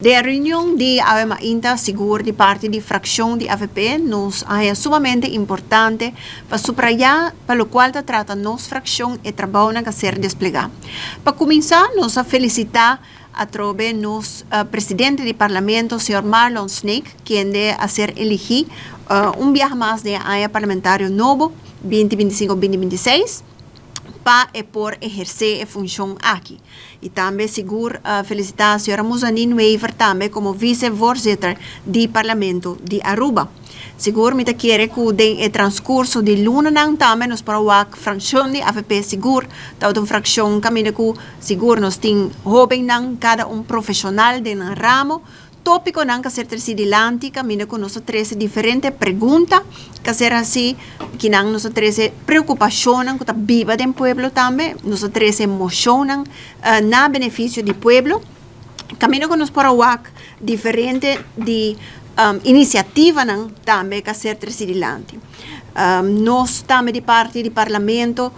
De reunión de AVMA-INTA, seguro de parte de fracción de AVP, nos es sumamente importante para subrayar para lo cual trata nos fracción y trabajo que ser desplegado. Para comenzar, nos felicitar a través de nos presidente del Parlamento, señor Marlon Snake, quien de hacer elegir un viaje más de área parlamentario nuevo, 2025-2026. Para por ejercer a função aqui. E também seguro felicitar a senhora Muzanin Weaver também como vice-voorzitter do Parlamento de Aruba. Seguro me quer que o transcurso de luna nang também nos para a fração de AVP seguro, tal uma fração caminho que seguro nos tem jovem nang cada profissional de um ramo. Tópico não que ser adelante, caminho com nossa 13 diferentes perguntas, que ser assim, que não nossa 13 preocupação que está viva do pueblo também, nossa 13 emoção na benefício do pueblo, caminho com nos para o diferente de iniciativa também que ser adelante. Nós também de parte do Parlamento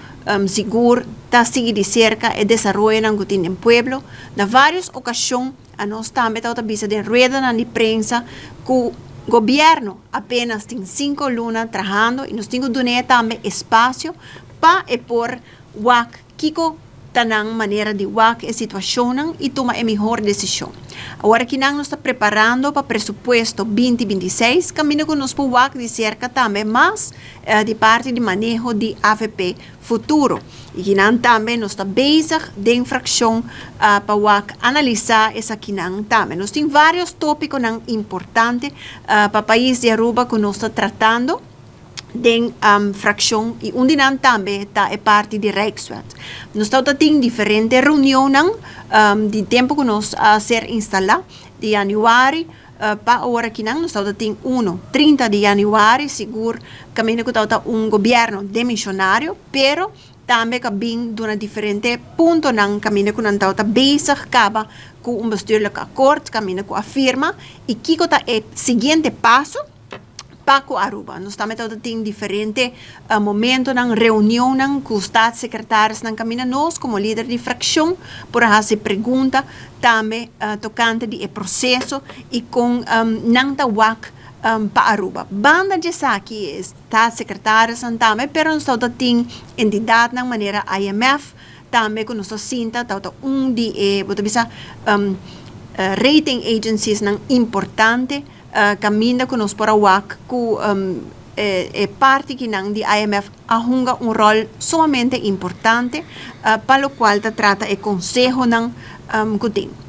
seguro está seguir de cerca e desenvolver que tem no pueblo, na várias ocasiões a nós também está vista de rueda na prensa que o governo apenas tem 5 lunas trabalhando e nós temos que também espaço para por WAC kiko tanang maneira de WAC a situação e tomar a melhor decisão. Agora que nós está preparando para o pressuposto 2026, caminho com nós para o WAC de cerca também, mas de parte de manejo de AVP futuro. E que nós também nós está bezig de infração para o WAC analisar essa que nós também. Nós temos vários tópicos importantes para o país de Aruba que nós está tratando de fração e onde nós também está é parte de Rijkswet. Nós estamos tendo diferentes reuniões de tempo que nós a ser instalado de januário para agora que nós estamos tendo 30 de januário, seguro caminho que está governo demissionário, pero também que vem de diferente ponto nang caminho que nós estamos bezig acaba com bestuurlijk akkoord, caminho com a firma e que está é seguinte passo Paco Aruba. Nós também temos diferentes momentos na reunião com os staatssecretários na caminho nós como líder de fração por fazer pergunta também tocante de processo e com nanta WAC para Aruba. Banda de aqui staatssecretários também, pero nós temos entidade na maneira IMF também que nós sinta de rating agencies importante caminho que nos para o WAC que parte que não de IMF ahunga rol sumamente importante para o qual trata o consejo que tem.